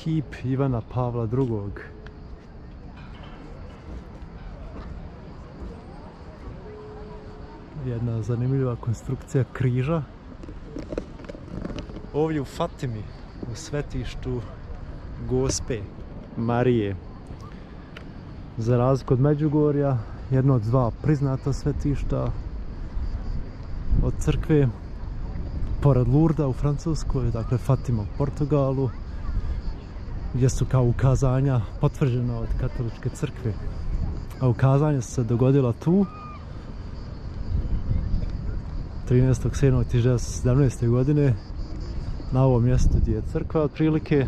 kip Ivana Pavla II. Jedna zanimljiva konstrukcija križa. Ovdje u Fatimi, u svetištu Gospe Marije. Za razliku od Međugorja, jedno od dva priznata svetišta od crkve, pored Lurda u Francuskoj, dakle Fatima u Portugalu, gdje su kao ukazanja potvrđena od katoličke crkve. A ukazanja su se dogodila tu 13.7.1917. godine na ovom mjestu gdje je crkva otprilike.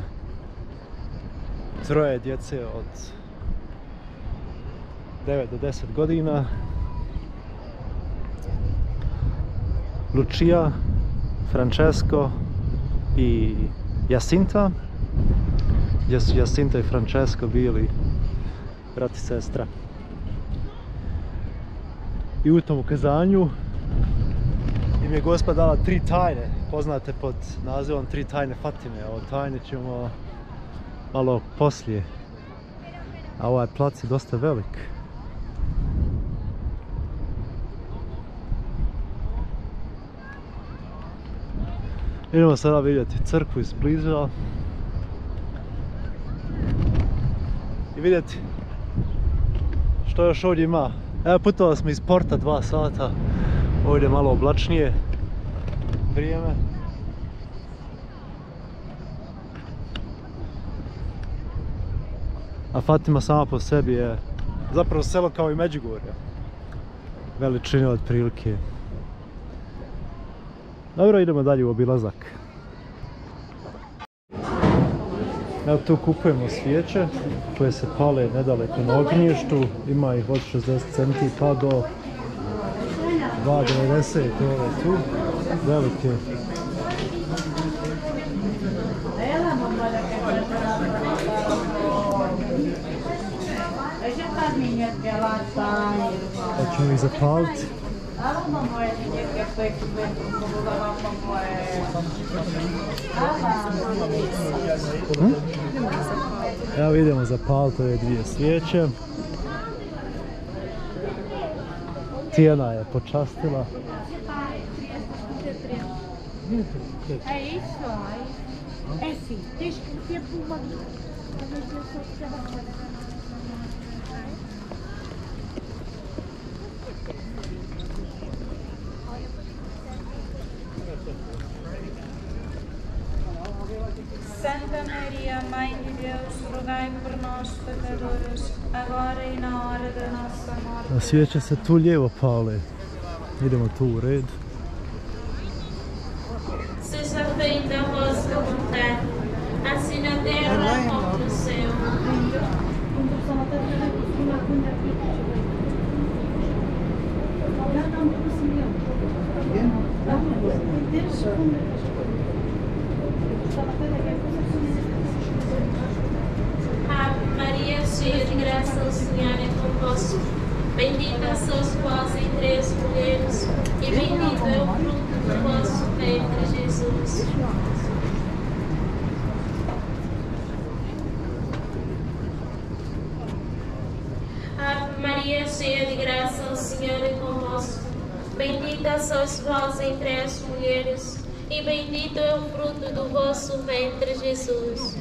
Troje djece od 9 do 10 godina. Lucia, Francesco i Jacinta, gdje su Jacinta i Francesco bili brat i sestra. I u tom ukazanju im je Gospa dala 3 tajne, poznate pod nazivom 3 tajne Fatime. O tajne ćemo malo poslije. A ovaj plac je dosta velik. Idemo sada vidjeti crkvu izbliza i vidjeti što još ovdje ima. Evo, putovali smo iz Porta 2 sata, ovdje je malo oblačnije vrijeme. A Fatima sama po sebi je zapravo selo kao i Međugorje, veličine otprilike. Dobro, idemo dalje u obilazak. Evo, tu kupujemo svijeće koje se pale nedaleko na ognjištu. Ima ih od 60 centi pa do 2,90 ove tu, velike. Pa ćemo ih zapaliti. Evo, idemo zapaliti ove dvije svijeće. Tijena je počastila. Santa Maria, Mãe de Deus, rogai por nós, pecadores, agora e na hora da nossa morte. Svijeće se tu lijevo pale. Idemo tu u red. Seja feita a vossa vontade, assim na terra como no céu. Ave Maria, cheia de graça, o Senhor é convosco. Bendita sois vós entre as mulheres, e bendito é o fruto do vosso ventre, Jesus. Ave Maria, cheia de graça, o Senhor é convosco. Bendita sois vós entre as mulheres, e bendito é o fruto do vosso ventre, Jesus.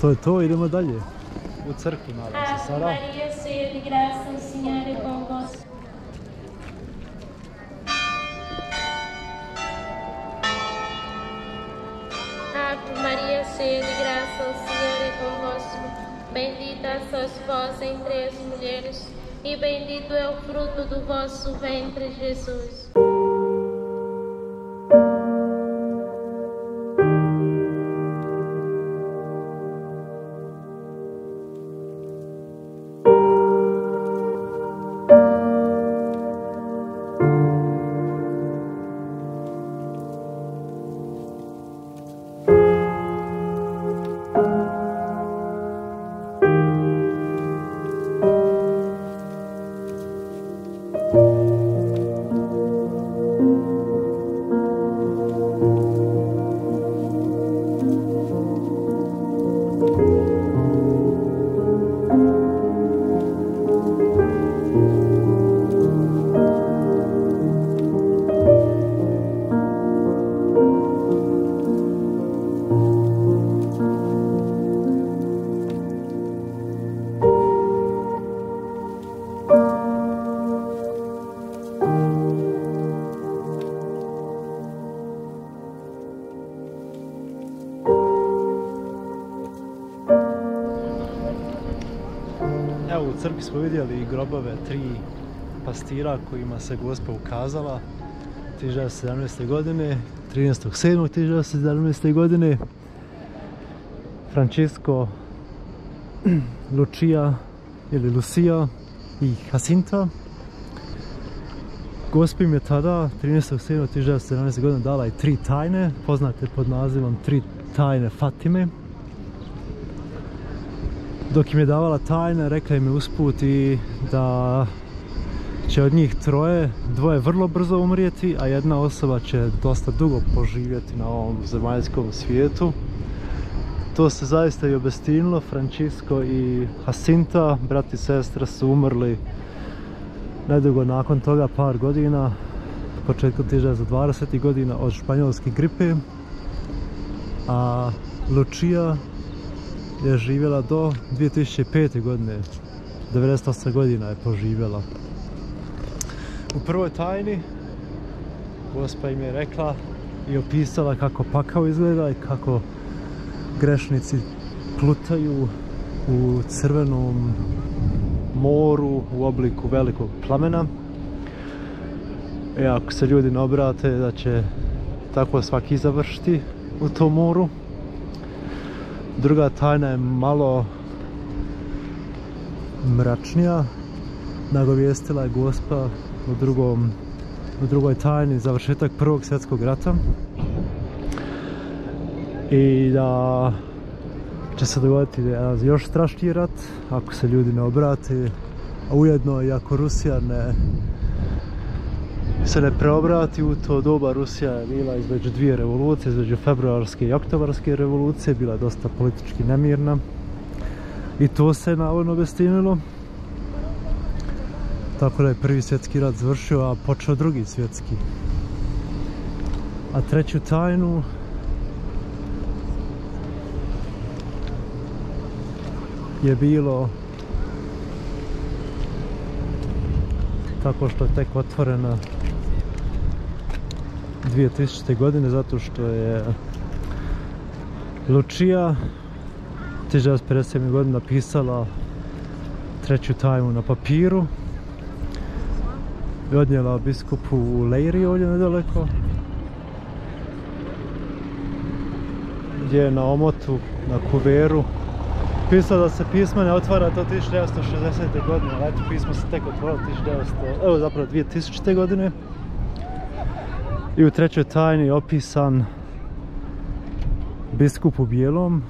To je to, idemo dalje. U crkvu, nadam se, Ave sada. Maria, cheia de graça, o Senhor é convosco. Ave Maria, cheia de graça, o Senhor é convosco. Bendita sois vós entre as mulheres, e bendito é o fruto do vosso ventre, Jesus. crkvi smo vidjeli grobove 3 pastira kojima se Gospa ukazala 1917. godine, 13.7.1917. godine. Francisco, Lucia ili Lucia i Jacinta. Gospa im je tada, 13.7.1917. godine, dala i 3 tajne, poznate pod nazivom 3 tajne Fatime. Dok im je davala tajne, rekla im je usput i da će od njih 3, 2 vrlo brzo umrijeti, a 1 osoba će dosta dugo poživjeti na ovom zemaljskom svijetu. To se zaista i obistinilo. Francisco i Jacinta, brat i sestra, su umrli nedugo nakon toga, par godina, početkom 1920. godina od španjolske gripe, a Lucia je živjela do 2005. godine, 98 godina je poživjela. U prvoj tajni Gospa im je rekla i opisala kako pakao izgleda i kako grešnici plutaju u crvenom moru u obliku velikog plamena. I ako se ljudi ne obrate, da će tako svaki završiti u tom moru. Druga tajna je malo mračnija. Nagovijestila je Gospa u drugoj tajni završetak Prvog svjetskog rata i da će se dogoditi još strašniji rat ako se ljudi ne obrate, a ujedno i ako Rusija se ne preobrati. U to doba Rusija je bila između 2 revolucije, između februarske i oktobarske revolucije, bila je dosta politički nemirna i to se navodno obistinilo. Tako da je Prvi svjetski rat završio, a počeo Drugi svjetski. A treću tajnu je bilo tako što je tek otvorena 2000. godine, zato što je Lucia 1957. godine napisala treću tajnu na papiru i odnijela biskupu u Leiry ovdje nedaleko, gdje je na omotu, na kuveru pisao da se pismo ne otvara do 1960. godine, ali eto, pismo se tek otvorilo 2000. godine. I u trećoj tajni je opisan biskup u bijelom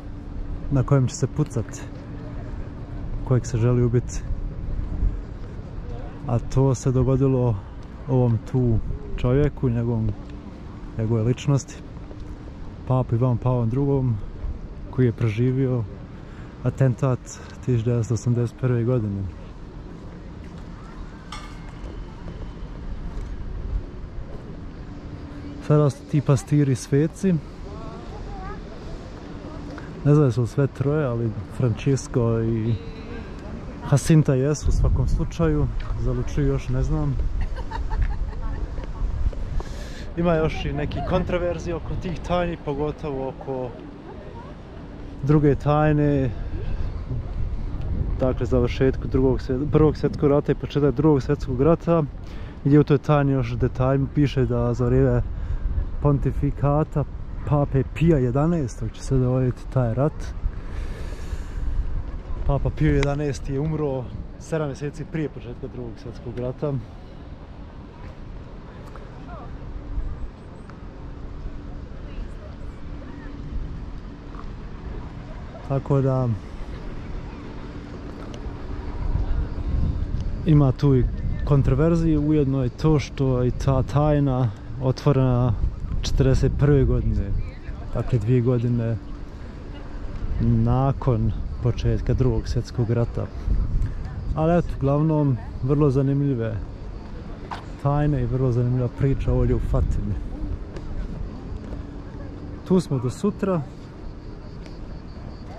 na kojem će se pucati, kojeg se želi ubiti. A to se dogodilo ovom tu čovjeku, njegove ličnosti, papu Ivanu Pavlu II, koji je preživio atentat 1981. godine. Sada su ti pastiri sveci. Ne znam su sve 3, ali Francisco i Jacinta jesu u svakom slučaju. Za Luciu još ne znam. Ima još i neki kontroverzi oko tih tajni, pogotovo oko druge tajne, dakle završetku Prvog svjetskog rata i početak Drugog svjetskog rata, gdje u toj tajni još detaljno piše da za vrijeme pontifikata Pape Pija XI će se dogoditi taj rat. Papa Pio XI je umro 7 mjeseci prije početka Drugog svjetskog rata. Tako da ima tu i kontroverzije, ujedno je to što je ta tajna otvorena 1941. godine, dakle 2 godine nakon početka Drugog svjetskog rata. Ali eto, uglavnom vrlo zanimljive tajne i vrlo zanimljiva priča ovdje u Fatimi. Tu smo do sutra,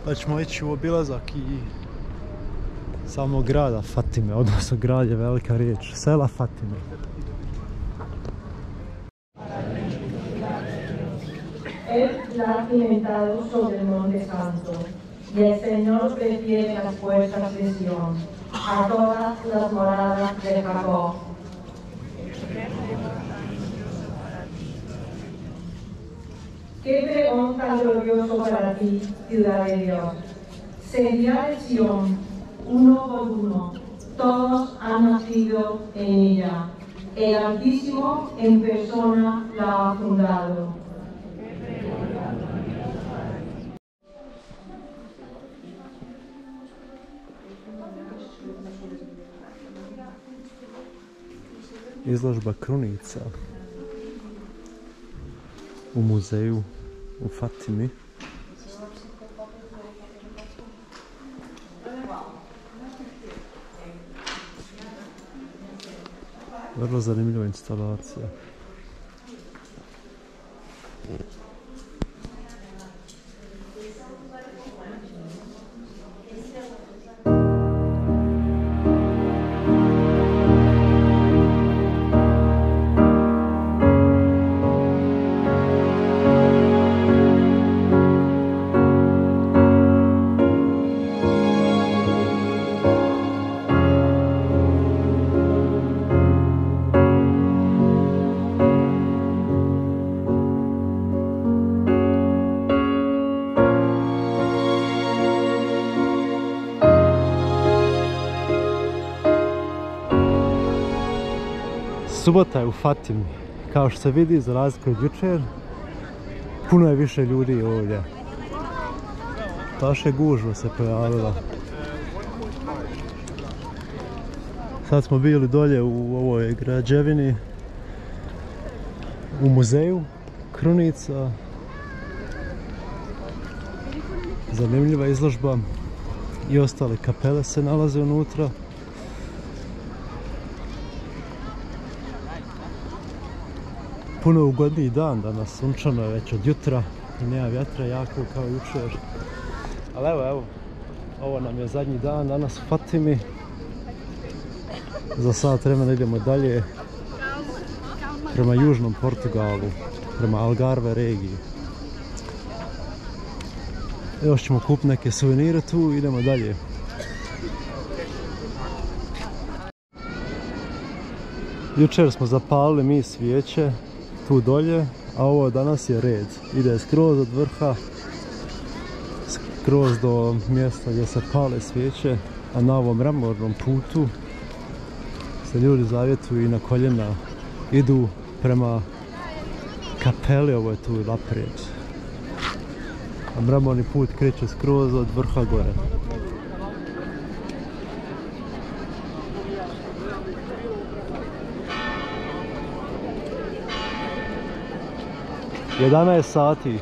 pa ćemo ići u obilazak i samog grada Fatime, odnosno grad je velika riječ, sela Fatime. Él la ha cimentado sobre el monte santo, y el Señor prefiere las puertas de Sion. a todas las moradas de Jacob. Qué pregón tan glorioso para ti, ciudad de Dios. Seguirá de Sion, uno por uno, todos han nacido en ella. El Altísimo en persona la ha fundado. Izložba krunica u muzeju u Fatimi. Vrlo zanimljiva instalacija. Subota je u Fatimi. Kao što se vidi, za razliku od jučer, puno je više ljudi ovdje. Baš je gužva se pojavila. Sad smo bili dolje u ovoj građevini, u muzeju krunica. Zanimljiva izložba i ostale kapele se nalaze unutra. Puno ugodniji dan danas, sunčano je već od jutra i nema vjetra jako kao jučer. Ali evo, ovo nam je zadnji dan danas u Fatimi. Za sat vremena idemo dalje prema južnom Portugalu, prema Algarve regiji. Još ćemo kupiti neke suvenire tu i idemo dalje. Jučer smo zapalili mi svijeće tu dolje, a ovo danas je red. Ide skroz od vrha, skroz do mjesta gdje se pale svijeće, a na ovom mramornom putu se ljudi zavjetuju i na koljena idu prema kapeli, ovo je tu naprijed. A mramorni put kreće skroz od vrha gore. Jedanaest sati.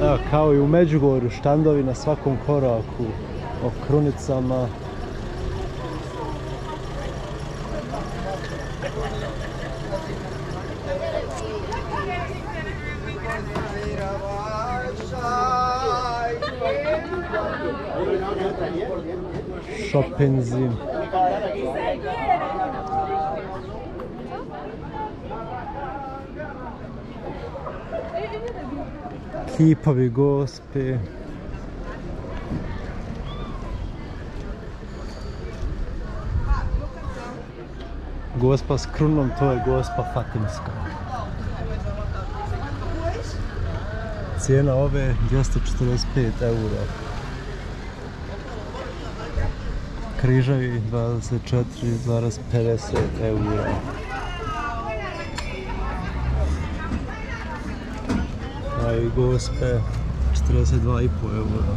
Evo, kao i u Međugorju, štandovi na svakom koraku o krunicama. Šopinzi. Kipovi Gospe. Gospa s krunom, to je Gospa Fatimska. Cijena ove 245 eura. križevi 24,50 eura. A i Gospe 42,5 eura.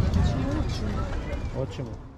Hoćemo.